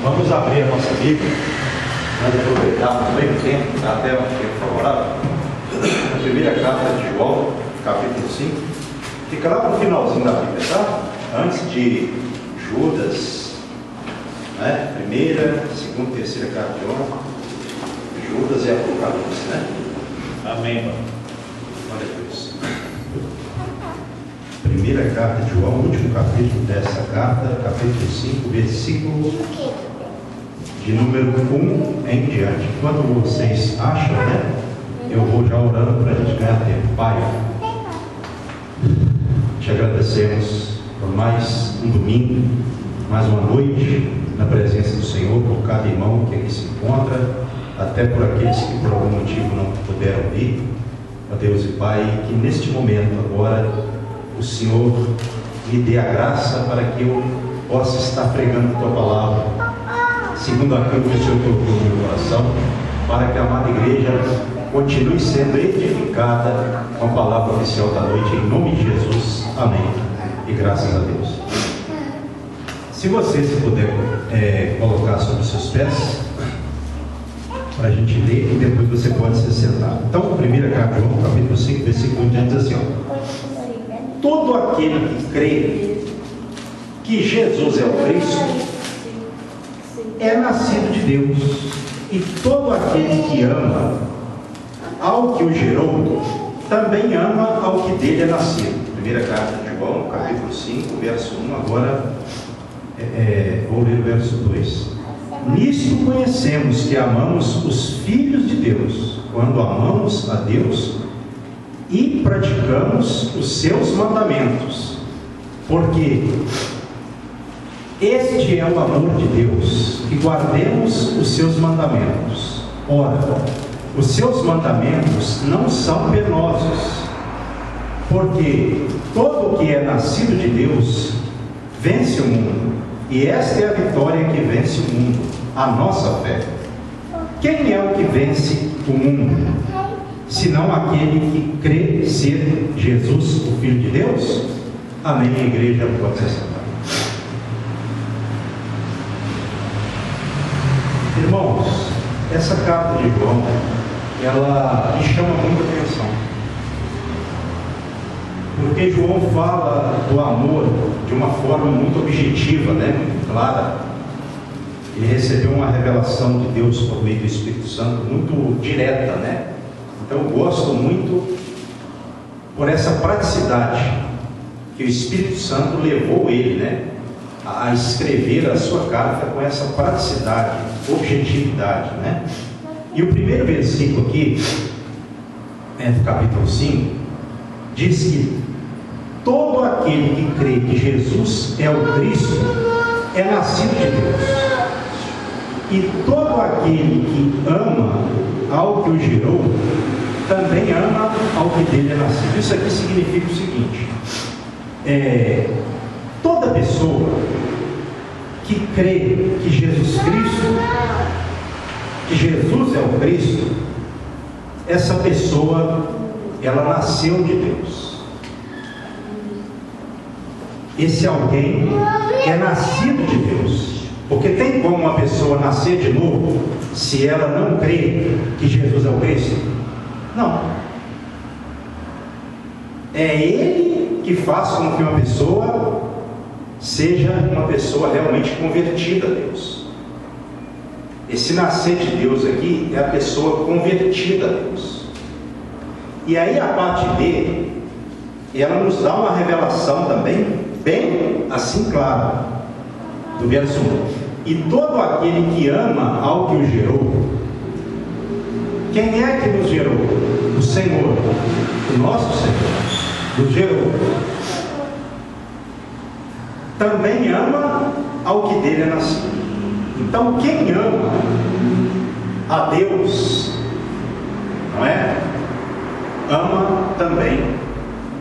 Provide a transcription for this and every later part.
Vamos abrir a nossa Bíblia, nós aproveitarmos bem o tempo, está até um tempo favorável. Na primeira carta de João, capítulo 5, fica lá no finalzinho da Bíblia, tá? Antes de Judas, né? Primeira, segunda, terceira carta de João, Judas e Apocalipse, né? Amém, mano. Olha isso. Primeira carta de João, último capítulo dessa carta, capítulo 5, versículo de número 1 em diante. Quando vocês acham, né? Eu vou já orando para a gente ganhar tempo. Pai, te agradecemos por mais um domingo, mais uma noite na presença do Senhor, por cada irmão que aqui se encontra, até por aqueles que por algum motivo não puderam vir. Ó Deus e Pai, que neste momento agora o Senhor me dê a graça para que eu possa estar pregando a Tua palavra, segundo aquilo que o Senhor colocou no meu coração, para que a amada igreja continue sendo edificada com a palavra oficial da noite, em nome de Jesus. Amém. E graças a Deus. Se você se puder colocar sobre os seus pés, para a gente ler, e depois você pode se sentar. Então, primeira carta de João, capítulo 5, versículo 1 diz assim, ó: todo aquele que crê que Jesus é o Cristo é nascido de Deus, e todo aquele que ama ao que o gerou também ama ao que dele é nascido. Primeira carta de João, capítulo 5, verso 1, agora vou ler o verso 2. Nisto conhecemos que amamos os filhos de Deus, quando amamos a Deus e praticamos os seus mandamentos, porque este é o amor de Deus, que guardemos os seus mandamentos. Ora, os seus mandamentos não são penosos, porque todo o que é nascido de Deus vence o mundo, e esta é a vitória que vence o mundo, a nossa fé. Quem é o que vence o mundo, senão aquele que crê ser Jesus, o Filho de Deus? Amém. A igreja pode ser sentada. Irmãos, essa carta de João, ela me chama muita atenção, porque João fala do amor de uma forma muito objetiva, né? Muito clara. Ele recebeu uma revelação de Deus por meio do Espírito Santo muito direta, né? Então eu gosto muito por essa praticidade que o Espírito Santo levou ele, né, a escrever a sua carta com essa praticidade, objetividade, né? E o primeiro versículo aqui, do capítulo 5, diz que todo aquele que crê que Jesus é o Cristo é nascido de Deus, e todo aquele que ama ao que o gerou também ama ao que dele é nascido. Isso aqui significa o seguinte: toda pessoa que crê que Jesus é o Cristo, essa pessoa, ela nasceu de Deus. Esse alguém é nascido de Deus, porque tem como uma pessoa nascer de novo se ela não crê que Jesus é o Cristo? Não. É Ele que faz com que uma pessoa seja uma pessoa realmente convertida a Deus. Esse nascer de Deus aqui é a pessoa convertida a Deus. E aí a parte B, ela nos dá uma revelação também, bem assim clara, do verso 1. E todo aquele que ama ao que o gerou. Quem é que nos gerou? O Senhor, o nosso Senhor, nos gerou. Também ama ao que dele é nascido. Então quem ama a Deus, não é? Ama também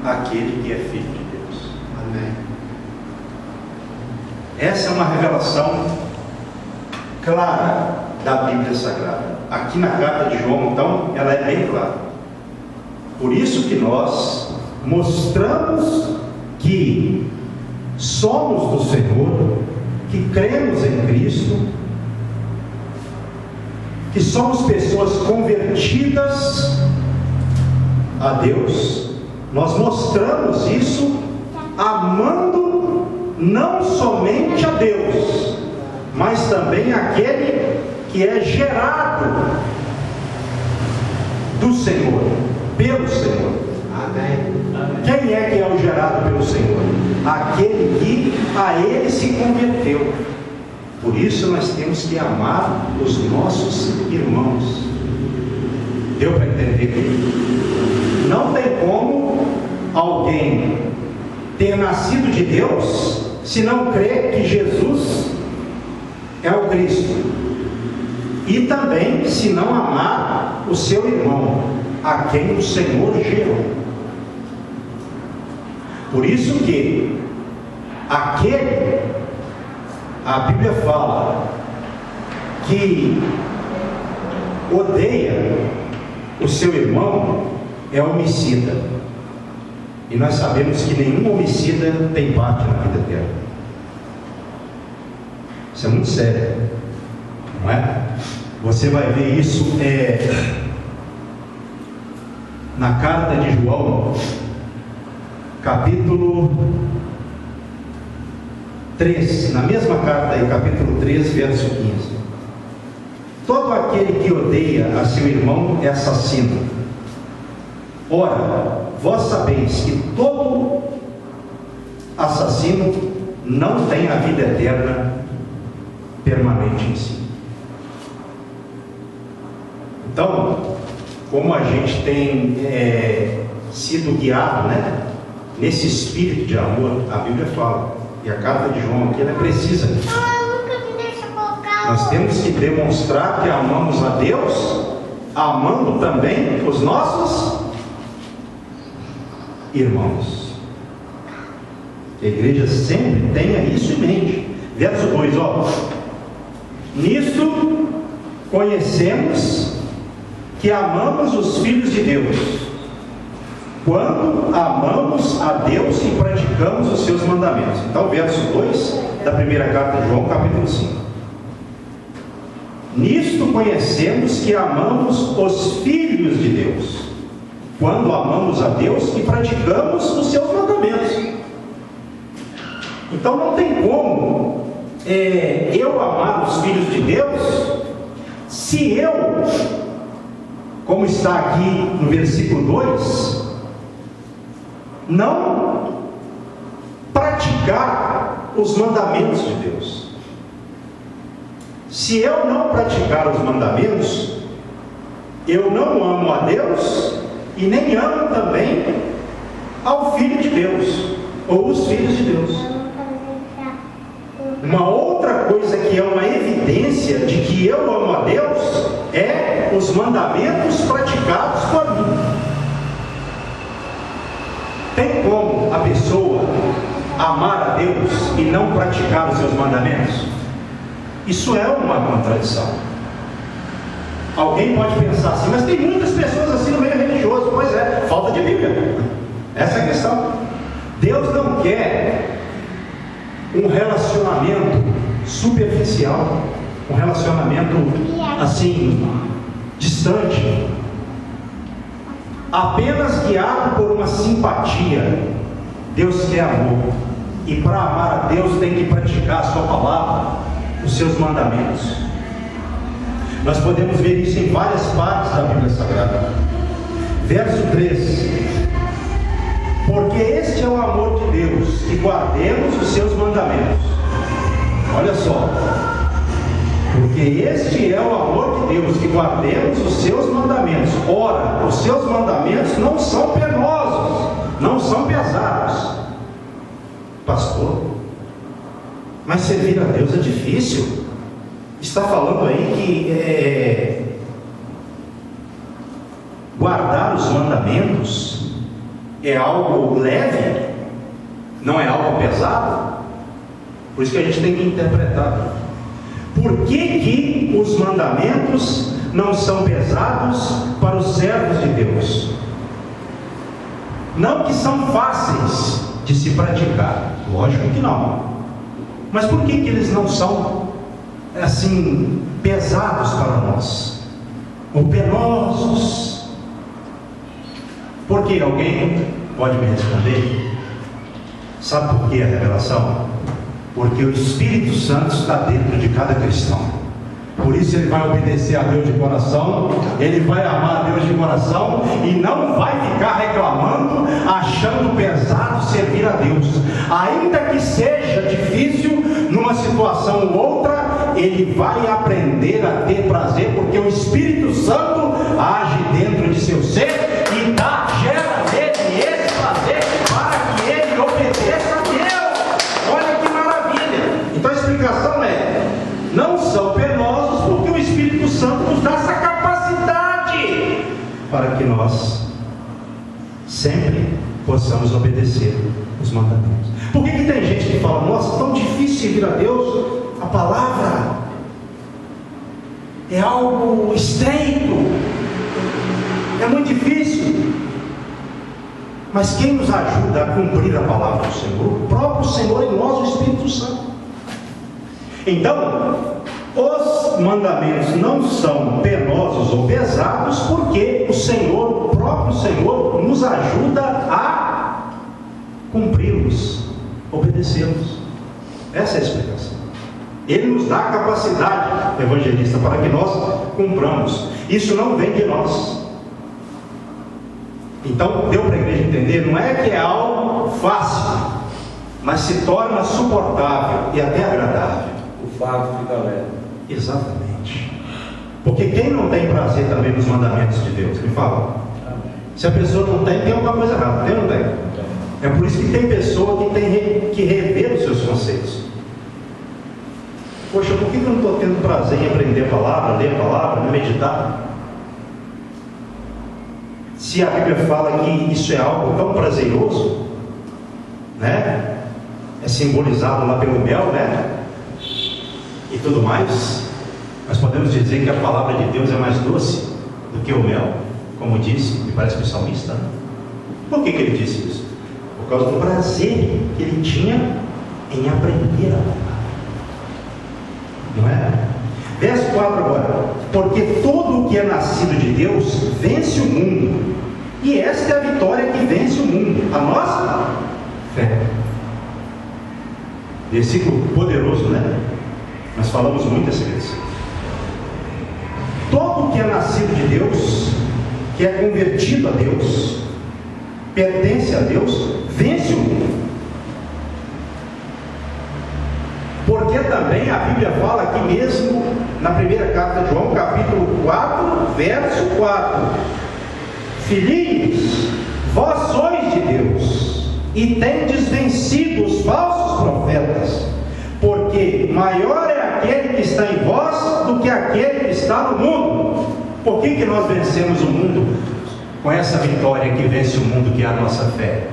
aquele que é filho de Deus. Amém. Essa é uma revelação clara da Bíblia Sagrada. Aqui na carta de João, então, ela é bem clara. Por isso que nós mostramos que somos do Senhor, que cremos em Cristo que somos pessoas convertidas a Deus, nós mostramos isso amando não somente a Deus, mas também aquele que é gerado do Senhor, pelo Senhor. Amém. Quem é que é o gerado pelo Senhor? Aquele que a Ele se converteu. Por isso nós temos que amar os nossos irmãos. Deu para entender? Não tem como alguém ter nascido de Deus se não crer que Jesus é o Cristo, e também se não amar o seu irmão, a quem o Senhor gerou. Por isso que aquele, a Bíblia fala que odeia o seu irmão é homicida, e nós sabemos que nenhum homicida tem parte na vida eterna. Isso é muito sério, não é? Você vai ver isso na carta de João, capítulo 3, na mesma carta aí, capítulo 3, verso 15. Todo aquele que odeia a seu irmão é assassino. Ora, vós sabeis que todo assassino não tem a vida eterna permanente em si. Então, como a gente tem sido guiado, né, nesse espírito de amor, a Bíblia fala, e a carta de João aqui ela é precisa. Nós temos que demonstrar que amamos a Deus, amando também os nossos irmãos. Que a igreja sempre tenha isso em mente. Verso 2, ó. Nisto conhecemos que amamos os filhos de Deus, quando amamos a Deus e praticamos os seus mandamentos. Então, verso 2 da primeira carta de João, capítulo 5. Nisto conhecemos que amamos os filhos de Deus, quando amamos a Deus e praticamos os seus mandamentos. Então não tem como eu amar os filhos de Deus se eu, como está aqui no versículo 2, não praticar os mandamentos de Deus. Se eu não praticar os mandamentos, eu não amo a Deus e nem amo também ao Filho de Deus, ou os filhos de Deus. Uma outra coisa que é uma evidência de que eu amo a Deus é os mandamentos praticados por mim. Tem como a pessoa amar a Deus e não praticar os seus mandamentos? Isso é uma contradição. Alguém pode pensar assim, mas tem muitas pessoas assim no meio religioso. Pois é, falta de Bíblia. Essa é a questão. Deus não quer um relacionamento superficial, um relacionamento assim, distante, apenas guiado por uma simpatia. Deus quer amor, e para amar a Deus tem que praticar a sua palavra, os seus mandamentos. Nós podemos ver isso em várias partes da Bíblia Sagrada. Verso 3: porque este é o amor de Deus, que guardemos os seus mandamentos. Olha só, porque este é o amor de Deus, que guardemos os seus mandamentos. Ora, os seus mandamentos não são penosos, não são pesados. Pastor, mas servir a Deus é difícil. Está falando aí que guardar os mandamentos é algo leve, não é algo pesado? Por isso que a gente tem que interpretar. Por que os mandamentos não são pesados para os servos de Deus? Não que são fáceis de se praticar, lógico que não. Mas por que eles não são assim pesados para nós? ou penosos. Por que? Alguém pode me responder? Sabe por que a revelação? Porque o Espírito Santo está dentro de cada cristão. Por isso ele vai obedecer a Deus de coração, ele vai amar a Deus de coração e não vai ficar reclamando, achando pesado servir a Deus. Ainda que seja difícil, numa situação ou outra, ele vai aprender a ter prazer, porque o Espírito Santo age dentro de seu ser e gera nele esse prazer para que ele obedeça a Deus. Olha que maravilha! Então a explicação é: não são penosos, porque o Espírito Santo nos dá essa capacidade para que nós sempre possamos obedecer os mandamentos. Por que tem gente que fala: nossa, tão difícil servir a Deus, a palavra é algo estreito, é muito difícil? Mas quem nos ajuda a cumprir a palavra do Senhor? O próprio Senhor em nós, o Espírito Santo. Então, os mandamentos não são penosos ou pesados, porque o Senhor, o próprio Senhor, nos ajuda a cumpri-los, obedecê-los. Essa é a explicação. Ele nos dá a capacidade, evangelista, para que nós cumpramos. Isso não vem de nós. Então, deu para a igreja entender? Não é que é algo fácil, mas se torna suportável e até agradável. O fardo fica leve. Exatamente. Porque quem não tem prazer também nos mandamentos de Deus? Me fala. Se a pessoa não tem alguma coisa errada. Tem ou não tem? É por isso que tem pessoa que tem que rever os seus conceitos. Poxa, por que eu não estou tendo prazer em aprender a palavra, ler a palavra, meditar? Se a Bíblia fala que isso é algo tão prazeroso, né? É simbolizado lá pelo mel, né? E tudo mais, nós podemos dizer que a palavra de Deus é mais doce do que o mel, como disse, me parece que o salmista. Por que ele disse isso? Por causa do prazer que ele tinha em aprender a palavra. Não é? Verso 4 agora: porque todo o que é nascido de Deus vence o mundo, e esta é a vitória que vence o mundo, a nossa fé. Versículo poderoso, né? Nós falamos muito esse versículo. Todo que é nascido de Deus, que é convertido a Deus, pertence a Deus, vence o mundo. Porque também a Bíblia fala aqui mesmo, na primeira carta de João, capítulo 4, verso 4: filhinhos, vós sois de Deus, e tendes vencido os falsos profetas, porque maior é aquele que está em vós do que aquele que está no mundo. Por que nós vencemos o mundo com essa vitória que vence o mundo, que é a nossa fé?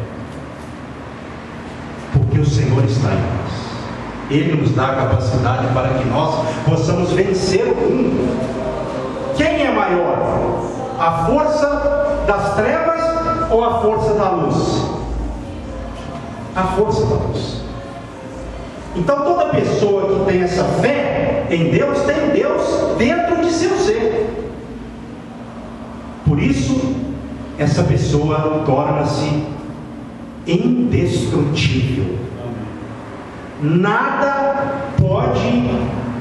Porque o Senhor está em nós. Ele nos dá a capacidade para que nós possamos vencer o mundo. Quem é maior? A força das trevas ou a força da luz? A força da luz. Então toda pessoa que tem essa fé em Deus, tem Deus dentro de seu ser. Por isso, essa pessoa torna-se indestrutível. Nada pode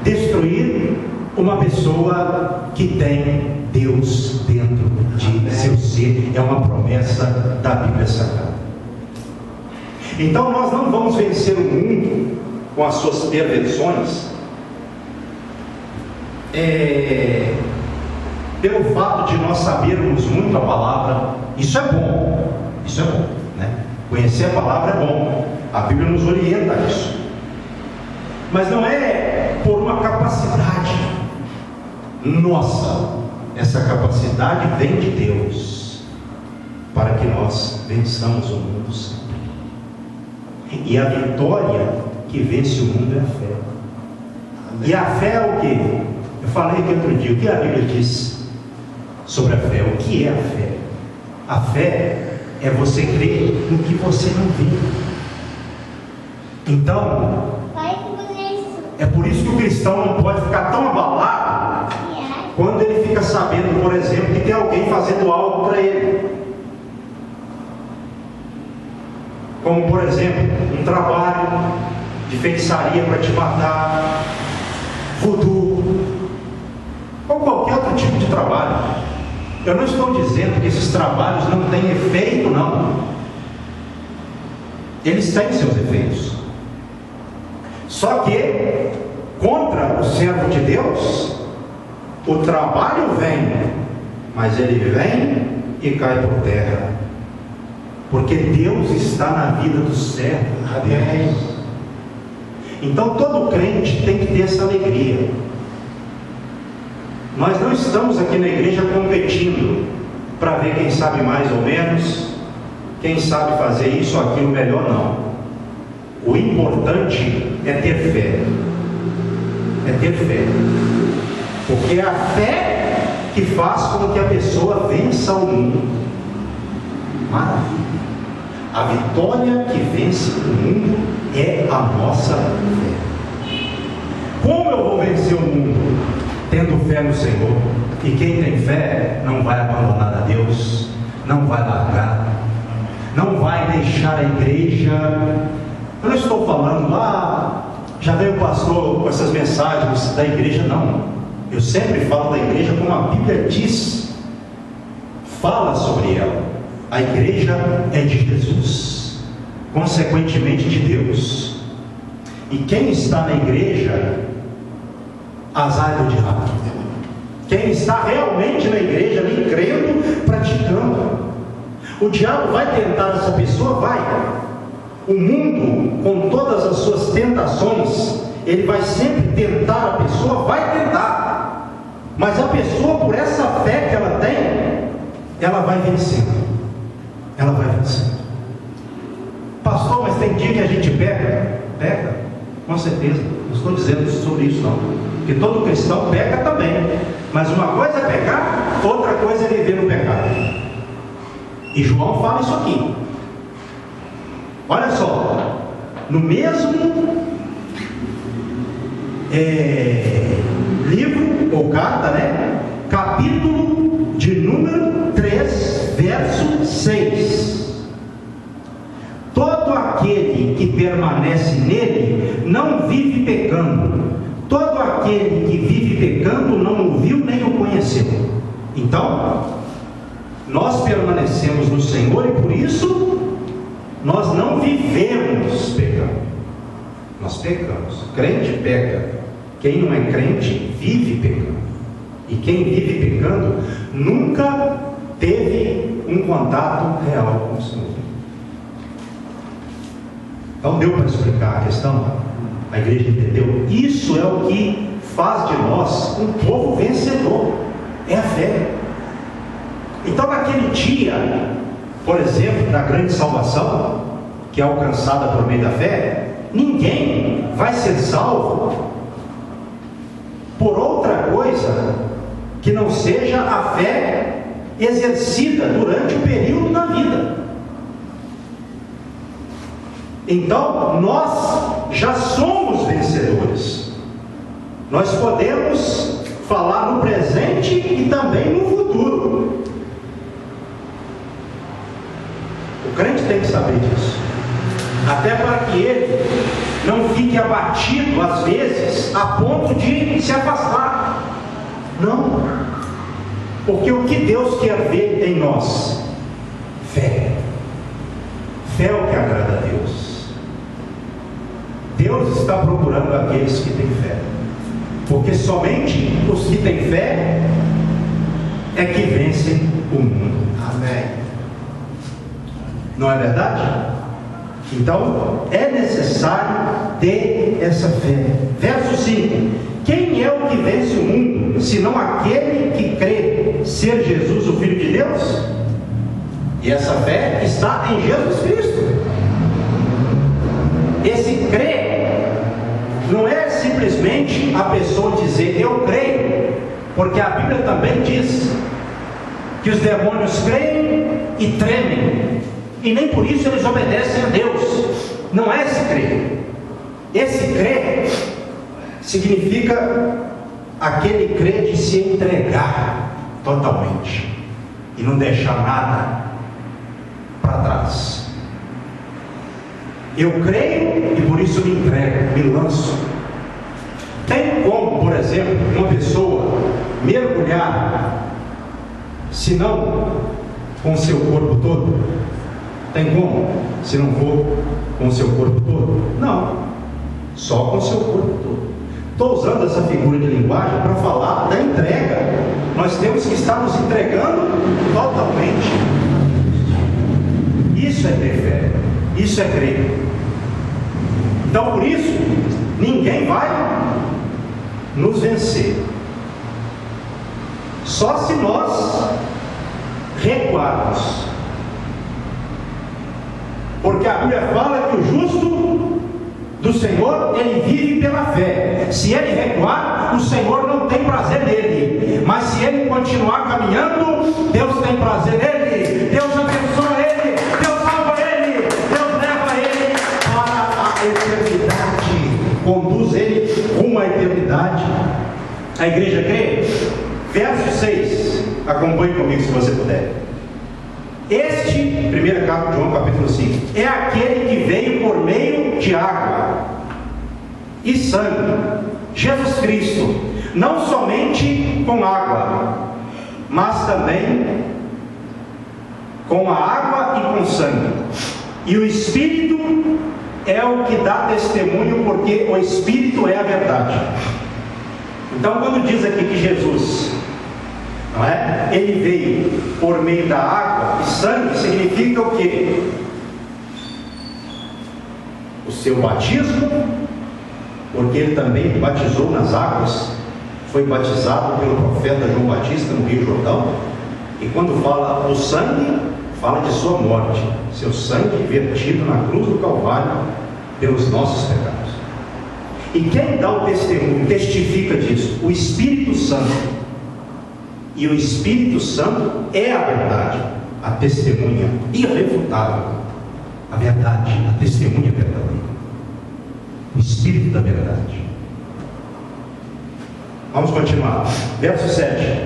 destruir uma pessoa que tem Deus dentro de seu ser. É uma promessa da Bíblia Sagrada. Então nós não vamos vencer o mundo com as suas perversões pelo fato de nós sabermos muito a palavra. Isso é bom, né? Conhecer a palavra é bom, a Bíblia nos orienta a isso, mas não é por uma capacidade nossa. Essa capacidade vem de Deus para que nós vençamos o mundo sempre. E a vitória que vence o mundo é a fé. E a fé é o que? Eu falei aqui outro dia, o que a Bíblia diz sobre a fé? O que é a fé? A fé é você crer no que você não vê. Então, é por isso que o cristão não pode ficar tão abalado quando ele fica sabendo, por exemplo, que tem alguém fazendo algo para ele. Como, por exemplo, um trabalho de feitiçaria para te matar, voodoo, ou qualquer outro tipo de trabalho. Eu não estou dizendo que esses trabalhos não têm efeito, não. Eles têm seus efeitos. Só que, contra o servo de Deus, o trabalho vem, mas ele vem e cai por terra. Porque Deus está na vida do servo. Amém. Então todo crente tem que ter essa alegria. Nós não estamos aqui na igreja competindo para ver quem sabe mais ou menos, quem sabe fazer isso ou aquilo melhor, não. O importante é ter fé. É ter fé. Porque é a fé que faz com que a pessoa vença o mundo. Maravilha. A vitória que vence o mundo é a nossa fé. Como eu vou vencer o mundo? Tendo fé no Senhor. E quem tem fé não vai abandonar a Deus, não vai largar, não vai deixar a igreja. Eu não estou falando, já veio o pastor com essas mensagens da igreja, não. Eu sempre falo da igreja como a Bíblia diz, fala sobre ela. A igreja é de Jesus, consequentemente de Deus. E quem está na igreja, azar do diabo. Quem está realmente na igreja, ali crendo, praticando. O diabo vai tentar essa pessoa? Vai. O mundo, com todas as suas tentações, ele vai sempre tentar a pessoa, vai tentar. Mas a pessoa, por essa fé que ela tem, ela vai vencendo. Ela vai vencendo. Pastor, mas tem dia que a gente peca? Peca, com certeza. Não estou dizendo sobre isso, não. Porque todo cristão peca também. Mas uma coisa é pecar, outra coisa é viver no pecado. E João fala isso aqui. Olha só, no mesmo livro ou carta, né? Capítulo de número 3, verso 6. Todo aquele que permanece nele não vive pecando. Todo aquele que vive pecando não o viu nem o conheceu. Então, nós permanecemos no Senhor e por isso nós não vivemos pecando. Nós pecamos. Crente peca. Quem não é crente vive pecando. E quem vive pecando nunca teve um contato real com o Senhor. Então deu para explicar a questão? A igreja entendeu? Isso é o que faz de nós um povo vencedor. É a fé. Então naquele dia, por exemplo, da grande salvação, que é alcançada por meio da fé, ninguém vai ser salvo por outra coisa que não seja a fé exercida durante o período da vida. Então, nós já somos vencedores. Nós podemos falar no presente e também no futuro. O crente tem que saber disso. Até para que ele não fique abatido, às vezes, a ponto de se afastar. Não. Porque o que Deus quer ver em nós? Fé. Fé é o que agrada a Deus. Deus está procurando aqueles que têm fé. Porque somente os que têm fé é que vencem o mundo. Amém. Não é verdade? Então, é necessário ter essa fé. Verso 5. Quem é o que vence o mundo, senão aquele que crê ser Jesus o Filho de Deus? E essa fé está em Jesus Cristo. Esse crer não é simplesmente a pessoa dizer eu creio, porque a Bíblia também diz que os demônios creem e tremem, e nem por isso eles obedecem a Deus. Não é esse crer. Esse crer significa aquele crê de se entregar totalmente e não deixar nada para trás. Eu creio e por isso me entrego, me lanço. Tem como, por exemplo, uma pessoa mergulhar, se não com o seu corpo todo? Tem como, se não for com o seu corpo todo? Não, só com o seu corpo todo. Estou usando essa figura de linguagem para falar da entrega. Nós temos que estar nos entregando totalmente. Isso é ter fé, isso é crer. Então, por isso, ninguém vai nos vencer, só se nós recuarmos, porque a Bíblia fala que o justo do Senhor, ele vive pela fé. Se ele recuar, o Senhor não tem prazer nele, mas se ele continuar caminhando, Deus tem prazer nele, Deus abençoa ele, Deus salva ele, Deus leva ele para a eternidade, conduz ele rumo à eternidade. A igreja crê? Verso 6, acompanhe comigo se você puder. Este, primeira carta de João, capítulo 5, é aquele que veio por meio de água e sangue, Jesus Cristo, não somente com água, mas também com a água e com sangue. E o Espírito é o que dá testemunho, porque o Espírito é a verdade. Então, quando diz aqui que Jesus, não é? Ele veio por meio da água e sangue, significa o quê? O seu batismo, porque ele também batizou nas águas, foi batizado pelo profeta João Batista no Rio Jordão. E quando fala o sangue, fala de sua morte, seu sangue vertido na cruz do Calvário pelos nossos pecados. E quem dá o testemunho, testifica disso? O Espírito Santo. E o Espírito Santo é a verdade, a testemunha irrefutável, a verdade, a testemunha verdadeira, o Espírito da verdade. Vamos continuar, verso 7.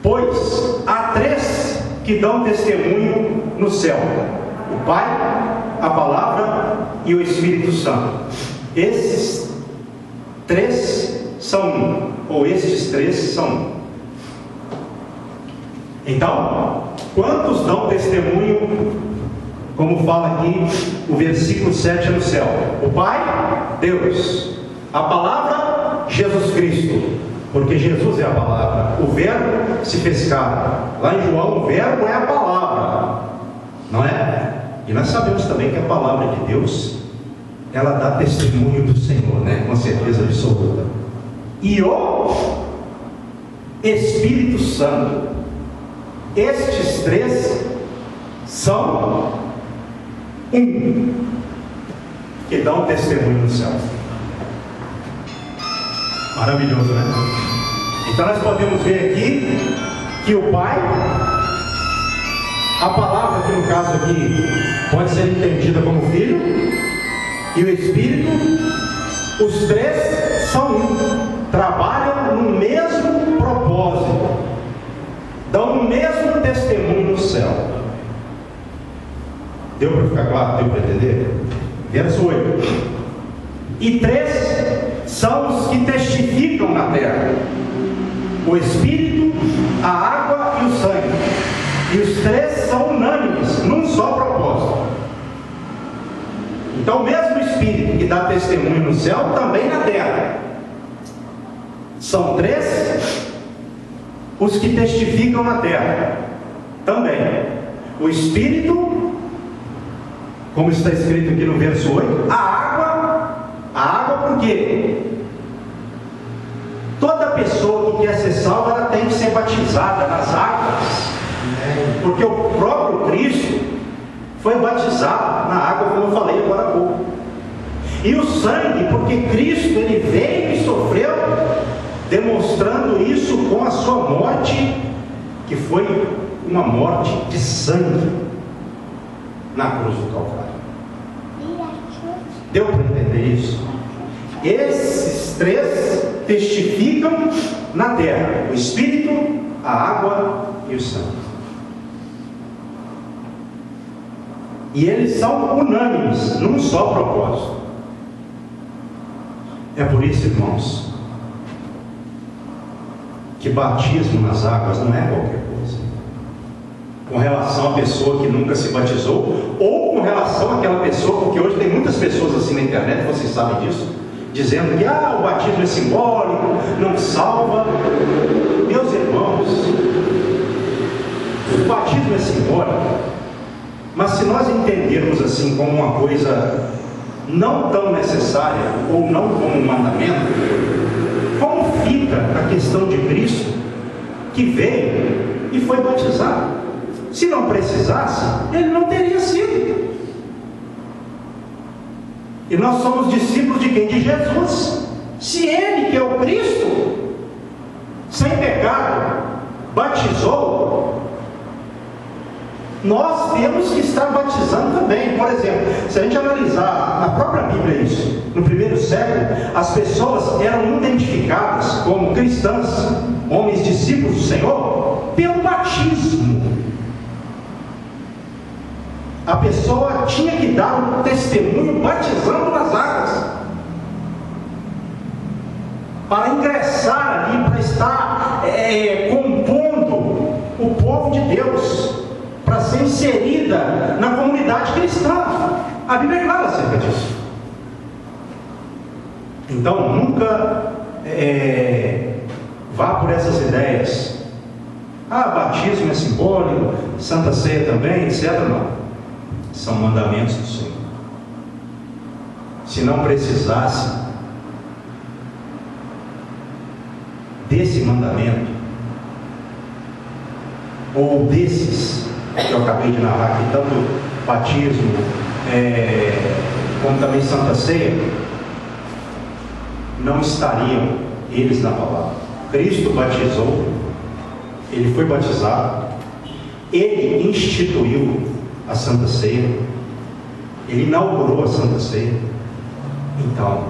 Pois há três que dão testemunho no céu: o Pai, a Palavra e o Espírito Santo. Esses três são um, ou estes três são um. Então, quantos dão testemunho, como fala aqui o versículo 7 no céu? O Pai, Deus. A Palavra, Jesus Cristo, porque Jesus é a Palavra. O Verbo se fez carne. Lá em João, o Verbo é a Palavra, não é? E nós sabemos também que a Palavra de Deus, ela dá testemunho do Senhor, né? Com certeza absoluta. E o Espírito Santo. Estes três são um, que dão testemunho no céu. Maravilhoso, né? Então nós podemos ver aqui que o Pai, a Palavra, que no caso aqui pode ser entendida como Filho, e o Espírito, os três são um, trabalham no mesmo propósito, dão o mesmo testemunho no céu. Deu para ficar claro? Deu para entender? Verso 8. E três são os que testificam na terra: o Espírito, a água e o sangue. E os três são unânimes num só propósito. Então o mesmo Espírito que dá testemunho no céu, também na terra. São três os que testificam na terra também: o Espírito, como está escrito aqui no verso 8, a água por quê? Toda pessoa que quer ser salva, ela tem que ser batizada nas águas, porque o próprio Cristo foi batizado na água, como eu falei agora há pouco. E o sangue, porque Cristo, ele veio e sofreu, demonstrando isso com a sua morte, que foi uma morte de sangue na cruz do Calvário. Deu para entender isso? Esses três testificam na terra: o Espírito, a água e o sangue. E eles são unânimes num só propósito. É por isso, irmãos, que batismo nas águas não é qualquer coisa. Com relação à pessoa que nunca se batizou, ou com relação àquela pessoa, porque hoje tem muitas pessoas assim na internet, vocês sabem disso, dizendo que o batismo é simbólico, não salva. Meus irmãos, o batismo é simbólico, mas se nós entendermos assim como uma coisa não tão necessária, ou não como um mandamento, como fica a questão de Cristo, que veio e foi batizado? Se não precisasse, ele não teria sido. E nós somos discípulos de quem? De Jesus. Se ele, que é o Cristo, sem pecado, batizou, nós temos que estar batizando também. Por exemplo, se a gente analisar na própria Bíblia isso, no primeiro século, as pessoas eram identificadas como cristãs, homens discípulos do Senhor, pelo batismo. A pessoa tinha que dar um testemunho batizando nas águas, para ingressar ali, para estar compondo o povo de Deus, para ser inserida na comunidade cristã. A Bíblia é clara acerca disso. Então nunca vá por essas ideias. Batismo é simbólico, Santa Ceia também, etc. Não. São mandamentos do Senhor. Se não precisasse desse mandamento, ou desses que eu acabei de narrar aqui, tanto batismo como também Santa Ceia, não estariam eles na palavra. Cristo batizou, ele foi batizado, ele instituiu a Santa Ceia, ele inaugurou a Santa Ceia. Então,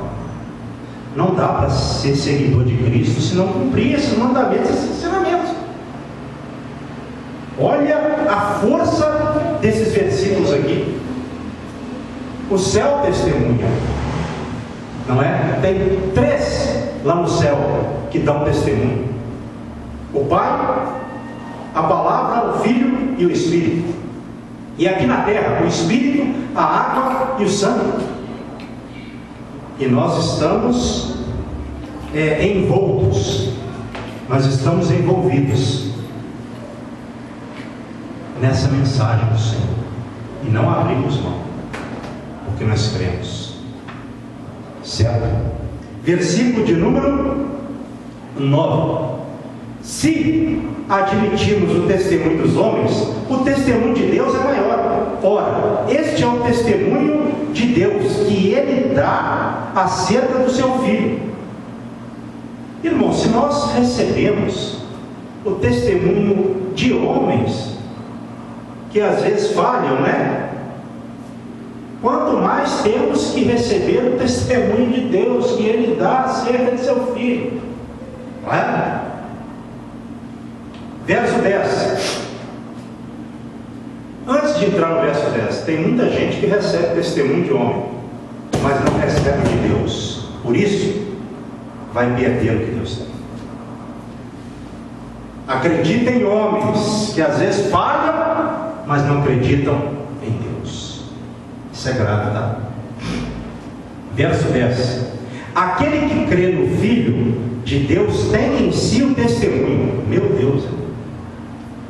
não dá para ser seguidor de Cristo se não cumprir esses mandamentos, esses ensinamentos. Olha a força desses versículos aqui. O céu testemunha, não é? Tem 3 lá no céu que dão testemunho: o Pai, a Palavra, o Filho e o Espírito. E aqui na terra, o Espírito, a água e o sangue. E nós estamos envoltos, nós estamos envolvidos nessa mensagem do Senhor, e não abrimos mão, porque nós cremos. Certo? Versículo de número 9. Se admitirmos o testemunho dos homens, o testemunho de Deus é maior. Ora, este é o testemunho de Deus que ele dá acerca do seu Filho. Irmão, se nós recebemos o testemunho de homens que às vezes falham, né? Quanto mais temos que receber o testemunho de Deus que ele dá acerca de seu Filho. Não é? Verso 10. Antes de entrar no verso 10, tem muita gente que recebe testemunho de homem, mas não recebe de Deus. Por isso, vai perder o que Deus tem. Acredita em homens que às vezes falham, mas não acreditam em Deus. Isso é grave, tá? Verso 10. Aquele que crê no Filho de Deus tem em si o testemunho. Meu Deus!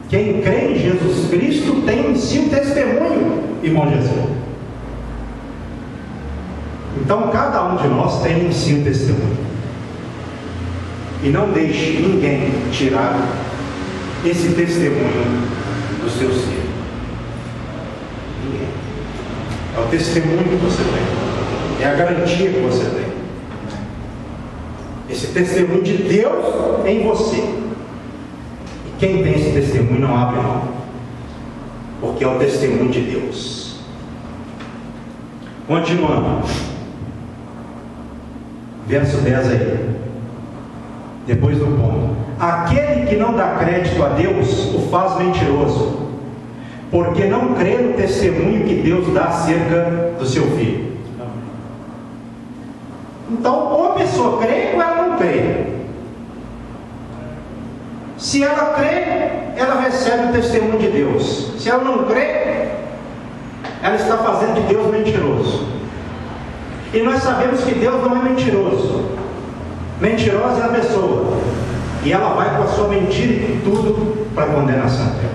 Quem crê em Jesus Cristo tem em si o testemunho, irmão Jesus. Então cada um de nós tem em si o testemunho. E não deixe ninguém tirar esse testemunho do seu ser. Ninguém. É o testemunho que você tem, é a garantia que você tem. Esse testemunho de Deus em você. Quem tem esse testemunho não abre mão, porque é o testemunho de Deus. Continuando. Verso 10 aí. Depois do ponto. Aquele que não dá crédito a Deus o faz mentiroso, porque não crê no testemunho que Deus dá acerca do seu Filho. Então, ou a pessoa crê ou ela não crê. Se ela crê, ela recebe o testemunho de Deus. Se ela não crê, ela está fazendo de Deus mentiroso. E nós sabemos que Deus não é mentiroso. Mentirosa é a pessoa, e ela vai com a sua mentira e tudo para a condenação dela,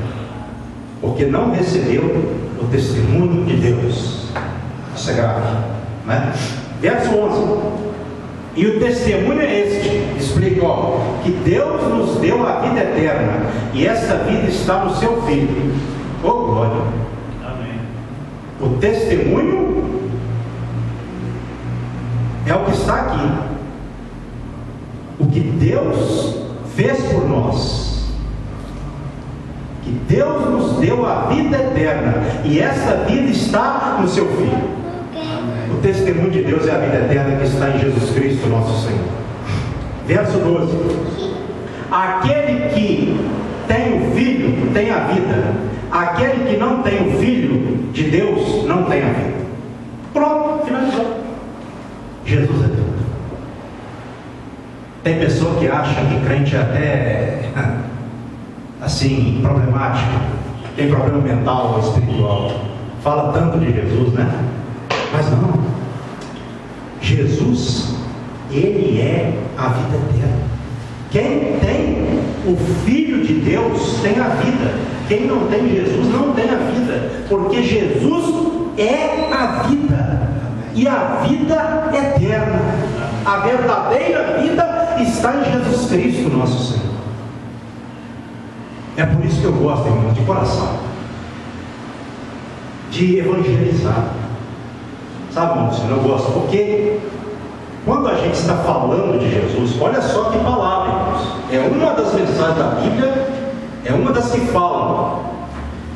porque não recebeu o testemunho de Deus. Isso é grave, né? Verso 11. E o testemunho é este, explica, que Deus nos deu a vida eterna, e esta vida está no seu Filho. Oh glória! Amém. O testemunho é o que está aqui, o que Deus fez por nós, que Deus nos deu a vida eterna, e essa vida está no seu Filho. O testemunho de Deus é a vida eterna que está em Jesus Cristo, nosso Senhor. Verso 12. Aquele que tem o Filho tem a vida, aquele que não tem o Filho de Deus não tem a vida. Pronto, finalizou. Jesus é tudo. Tem pessoa que acha que crente é até assim, problemático, tem problema mental ou espiritual, fala tanto de Jesus, né? Mas não, Jesus, Ele é a vida eterna. Quem tem o Filho de Deus tem a vida. Quem não tem Jesus não tem a vida, porque Jesus é a vida, e a vida eterna, a verdadeira vida está em Jesus Cristo, nosso Senhor. É por isso que eu gosto, irmãos, de coração, de evangelizar. Sabe, irmãos, eu gosto, porque quando a gente está falando de Jesus, olha só que palavra, irmãos, é uma das mensagens da Bíblia, é uma das que falam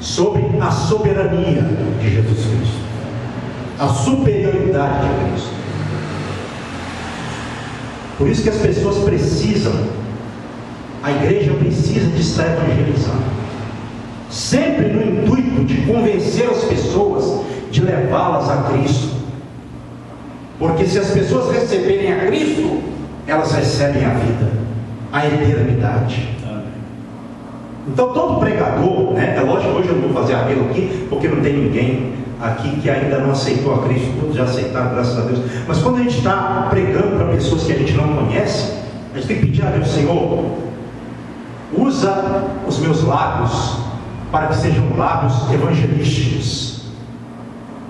sobre a soberania de Jesus Cristo, a superioridade de Cristo. Por isso que as pessoas precisam, a igreja precisa de estar evangelizando, sempre no intuito de convencer as pessoas, de levá-las a Cristo. Porque se as pessoas receberem a Cristo, elas recebem a vida, a eternidade. Então todo pregador, né, é lógico, hoje eu não vou fazer apelo aqui, porque não tem ninguém aqui que ainda não aceitou a Cristo, todos já aceitaram, graças a Deus. Mas quando a gente está pregando para pessoas que a gente não conhece, a gente tem que pedir a Deus: Senhor, usa os meus lábios para que sejam lábios evangelísticos,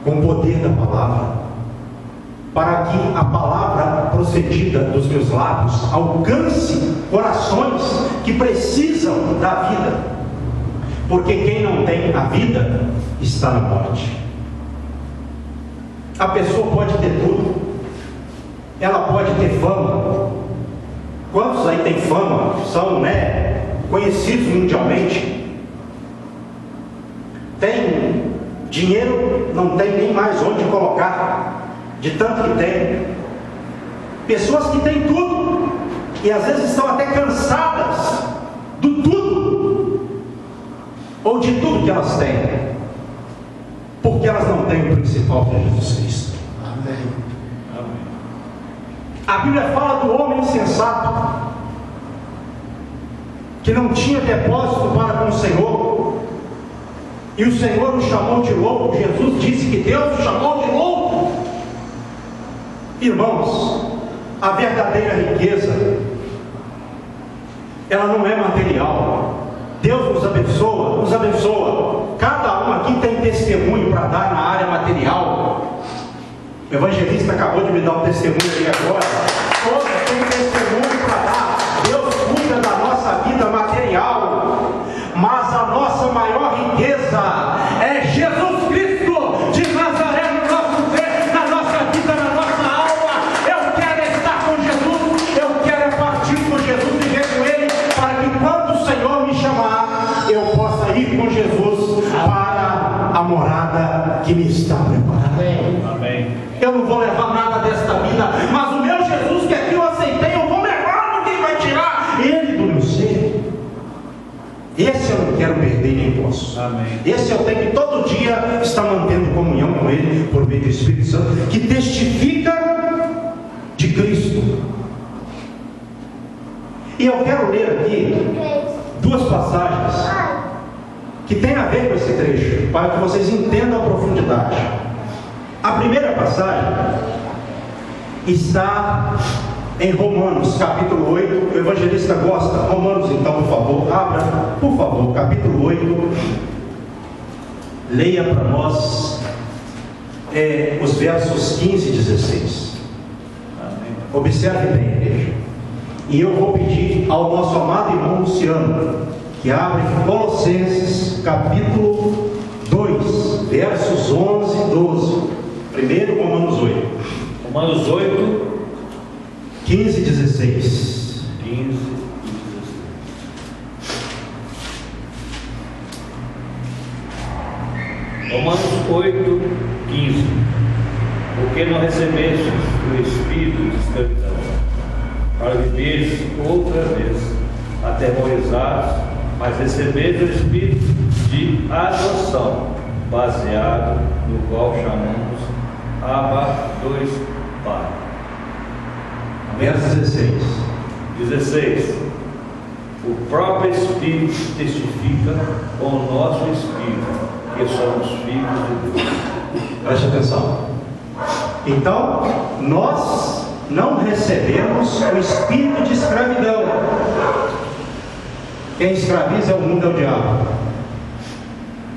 com o poder da palavra, para que a palavra procedida dos meus lábios alcance corações que precisam da vida, porque quem não tem a vida está na morte. A pessoa pode ter tudo, ela pode ter fama. Quantos aí tem fama, são, né, conhecidos mundialmente, tem dinheiro, não tem nem mais onde colocar, de tanto que tem. Pessoas que têm tudo e às vezes estão até cansadas do tudo, ou de tudo que elas têm, porque elas não têm o principal, que é Jesus Cristo. Amém. Amém. A Bíblia fala do homem insensato, que não tinha depósito para com o Senhor, e o Senhor o chamou de louco. Jesus disse que Deus o chamou de louco. Irmãos, a verdadeira riqueza, ela não é material. Deus nos abençoa. Cada um aqui tem testemunho para dar na área material. O evangelista acabou de me dar um testemunho ali agora. Todos têm testemunho para dar. Deus cuida da nossa vida material, mas a nossa maior riqueza é Jesus Cristo de Nazaré no nosso ser, na nossa vida, na nossa alma. Eu quero estar com Jesus, eu quero partir com Jesus, viver com Ele, para que quando o Senhor me chamar, eu possa ir com Jesus para a morada que me está preparada. Amém. Eu não vou levar nada desta vida, mas o meu Jesus quer irmãos. Amém. Esse eu tenho que todo dia estar mantendo comunhão com Ele por meio do Espírito Santo, que testifica de Cristo. E eu quero ler aqui duas passagens que tem a ver com esse trecho, para que vocês entendam a profundidade. A primeira passagem está em Romanos, capítulo 8. O evangelista gosta. Romanos, então, por favor, abra, por favor, capítulo 8. Leia para nós os versos 15 e 16. Amém. Observe bem, igreja. E eu vou pedir ao nosso amado irmão Luciano que abre Colossenses, capítulo 2, versos 11 e 12. Primeiro, Romanos 8. Romanos 8, 15 e 16. 15 e 16. Romanos 8, 15. Porque não recebeste o espírito de escravidão, para viveres outra vez aterrorizados, mas recebeste o espírito de adoção, baseado no qual chamamos Abba, dois Pai. Verso 16. 16. O próprio Espírito testifica com o nosso Espírito que somos filhos de Deus. Preste atenção. Então, nós não recebemos o espírito de escravidão. Quem escraviza é o mundo, é o diabo.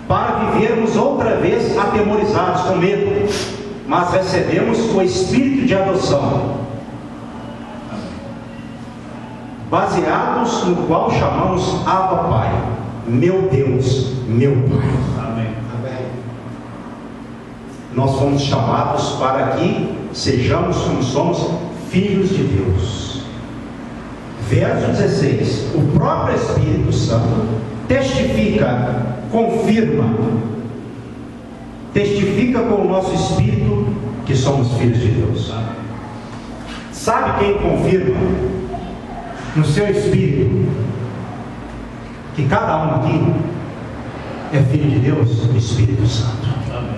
Para vivermos outra vez atemorizados, com medo. Mas recebemos o espírito de adoção, baseados no qual chamamos Abba Pai. Meu Deus, meu Pai. Amém. Nós fomos chamados para que sejamos como somos, filhos de Deus. Verso 16. O próprio Espírito Santo testifica, confirma, testifica com o nosso espírito que somos filhos de Deus. Sabe quem confirma no seu espírito que cada um aqui é filho de Deus? O Espírito Santo. Amém.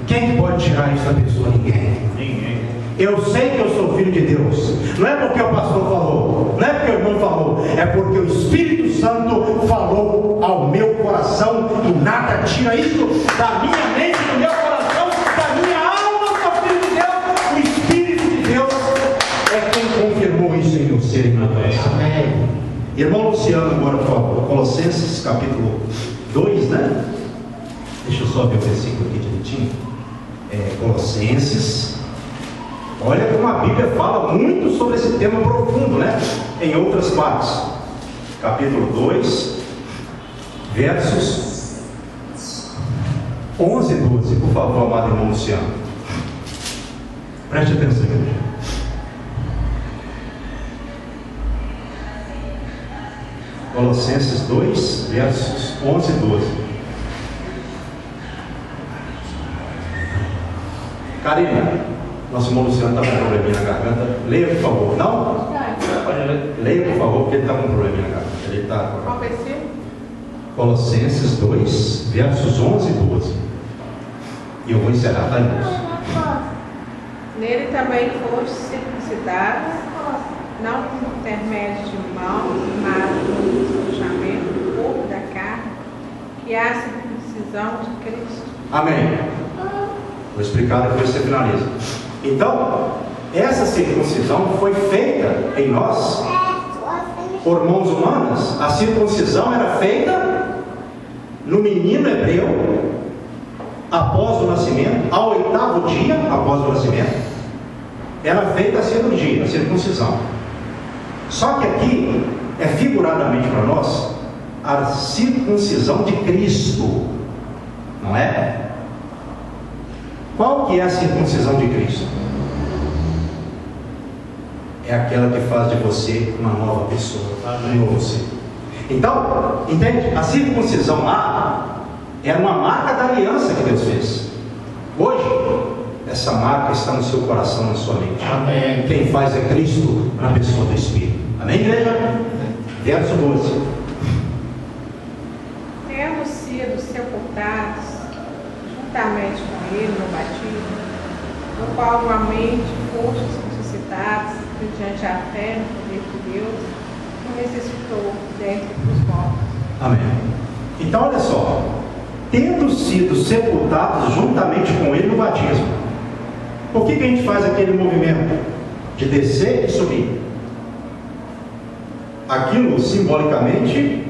Quem pode tirar isso da pessoa? Ninguém. Ninguém. Eu sei que eu sou filho de Deus. Não é porque o pastor falou, não é porque o irmão falou, é porque o Espírito Santo falou ao meu coração, e nada tira isso da minha mente, do meu coração, da minha alma. Eu sou filho de Deus. O Espírito de Deus é quem confirmou isso em meu ser e em meu coração. Irmão Luciano, agora, por favor, Colossenses capítulo 2, né? Deixa eu só ver o versículo aqui direitinho. Colossenses. Olha como a Bíblia fala muito sobre esse tema profundo, né? Em outras partes. Capítulo 2, versos 11 e 12. Por favor, amado irmão Luciano. Preste atenção, igreja. Colossenses 2, versos 11 e 12. Karina, nosso irmão Luciano está com um probleminha na garganta. Leia, por favor. Não? Pode ler. Leia, por favor, porque ele está com um probleminha na garganta. Ele está... Qual versículo? Colossenses 2, versos 11 e 12. E eu vou encerrar, tá, irmãos? Nele também foste circuncidados, não por intermédio de mãos, mas pelo despojamento do corpo da carne, que é a circuncisão de Cristo. Amém. Vou explicar depois você finaliza. Então, essa circuncisão foi feita em nós por mãos humanas. A circuncisão era feita no menino hebreu após o nascimento, ao 8º dia após o nascimento, era feita a cirurgia, a circuncisão. Só que aqui é figuradamente para nós a circuncisão de Cristo, não é? Qual que é a circuncisão de Cristo? É aquela que faz de você uma nova pessoa, um novo ser. Então, entende? A circuncisão lá era uma marca da aliança que Deus fez. Hoje, essa marca está no seu coração, na sua mente. Amém. Quem faz é Cristo na pessoa do Espírito. Amém, igreja? Verso 12. Tendo sido ressuscitados, juntamente com ele no batismo, no qual igualmente fostes ressuscitados mediante a fé no poder de Deus, que ressuscitou dentre os mortos. Amém. Então, olha só. Tendo sido sepultados juntamente com ele no batismo. Por que a gente faz aquele movimento de descer e subir? Aquilo, simbolicamente,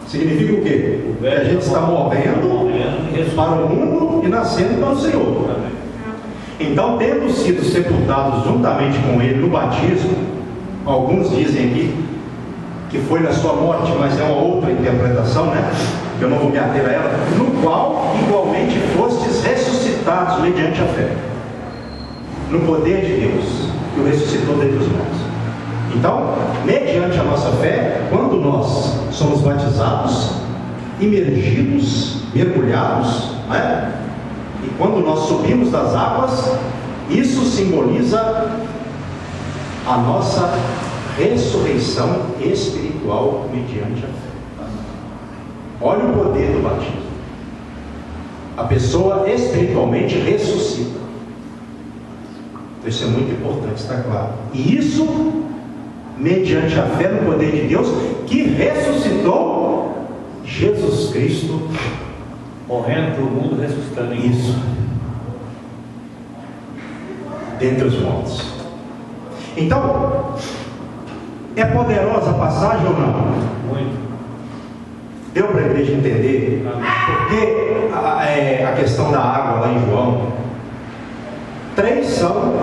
significa o quê? Que a gente está morrendo para o mundo e nascendo para o Senhor. Então, tendo sido sepultados juntamente com ele no batismo, alguns dizem aqui que foi na sua morte, mas é uma outra interpretação, né? Que eu não vou me ater a ela, no qual igualmente fostes ressuscitados mediante a fé, no poder de Deus, que o ressuscitou dentre os mortos. Então, mediante a nossa fé, quando nós somos batizados, imergidos, mergulhados, né? E quando nós subimos das águas, isso simboliza a nossa ressurreição espiritual mediante a fé. Olha o poder do batismo. A pessoa espiritualmente ressuscita. Isso é muito importante, está claro. E isso mediante a fé no poder de Deus, que ressuscitou Jesus Cristo, morrendo para o mundo, ressuscitando em isso, dentre os mortos. Então, é poderosa a passagem ou não? Muito. Deu para a igreja entender? Porque a questão da água lá em João, 3 são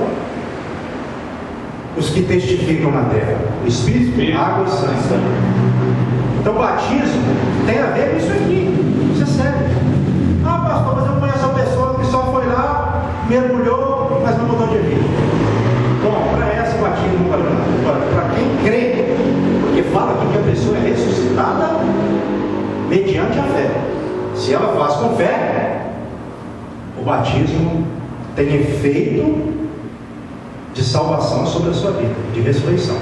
os que testificam na terra: o Espírito, água e sangue. Então, o batismo tem a ver com isso aqui. Isso é sério. Ah, pastor, mas eu conheço uma pessoa que só foi lá, mergulhou, mas não mudou de vida. Bom, para essa o batismo não valeu nada. Agora, para quem crê, porque fala aqui que a pessoa é ressuscitada mediante a fé. Se ela faz com fé, o batismo tem efeito de salvação sobre a sua vida, de ressurreição.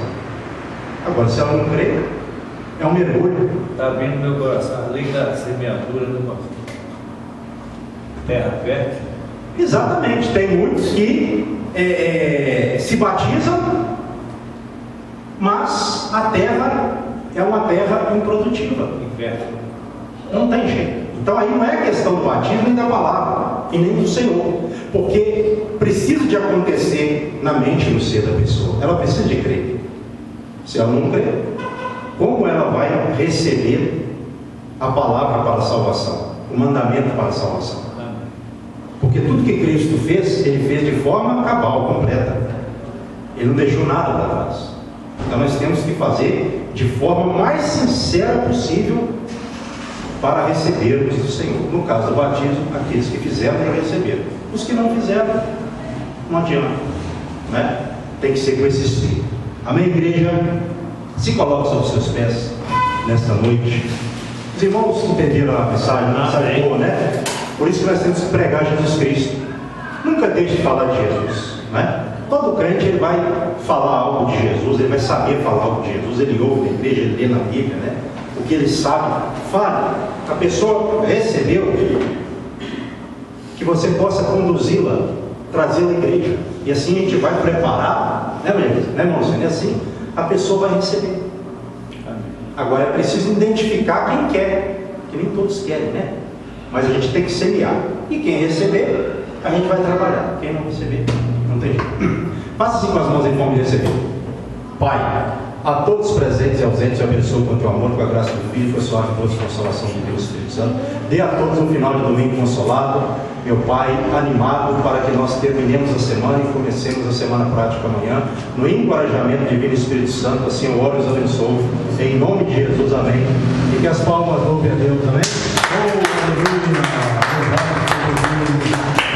Agora, se ela não crê, é um mergulho. Está vindo no meu coração, além da semeadura do pastor. Terra fértil. Exatamente, tem muitos que se batizam, mas a terra é uma terra improdutiva. Infértil. Não tem jeito. Então aí não é questão do batismo nem da palavra, e nem do Senhor, porque precisa de acontecer na mente e no ser da pessoa. Ela precisa de crer. Se ela não crer, como ela vai receber a palavra para a salvação, o mandamento para a salvação? Porque tudo que Cristo fez, Ele fez de forma cabal, completa. Ele não deixou nada para trás. Então nós temos que fazer de forma mais sincera possível para recebermos do Senhor. No caso do batismo, aqueles que fizeram já receberam. Os que não fizeram, não adianta, né? Tem que ser com esse espírito. Amém, igreja? Se coloque sobre os seus pés nesta noite. Os irmãos entenderam a mensagem boa, né? Por isso que nós temos que pregar Jesus Cristo. Nunca deixe de falar de Jesus, né? Todo crente ele vai falar algo de Jesus, ele vai saber falar algo de Jesus, ele ouve na igreja, ele lê na Bíblia, né? O que ele sabe, fale. A pessoa recebeu, que você possa conduzi-la, trazê-la à igreja. E assim a gente vai preparar, né, irmãos? É assim, a pessoa vai receber. Agora é preciso identificar quem quer, que nem todos querem, né? Mas a gente tem que semear. E quem receber, a gente vai trabalhar. Quem não receber, não tem jeito. Faça assim com as mãos em forma de receber. Pai, a todos os presentes e ausentes, eu abençoo com o teu amor, com a graça do Filho, com a suave doce consolação de Deus Espírito Santo. Dê a todos um final de domingo consolado, meu Pai, animado, para que nós terminemos a semana e comecemos a semana prática amanhã, no encorajamento divino Espírito Santo. Assim eu oro e os abençoo, em nome de Jesus, amém. E que as palmas louvem a Deus, amém.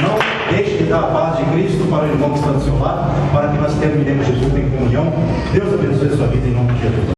Não deixe de dar a paz de Cristo para o irmão que está do seu lado, para que nós terminemos o culto em comunhão. Deus abençoe a sua vida em nome de Jesus.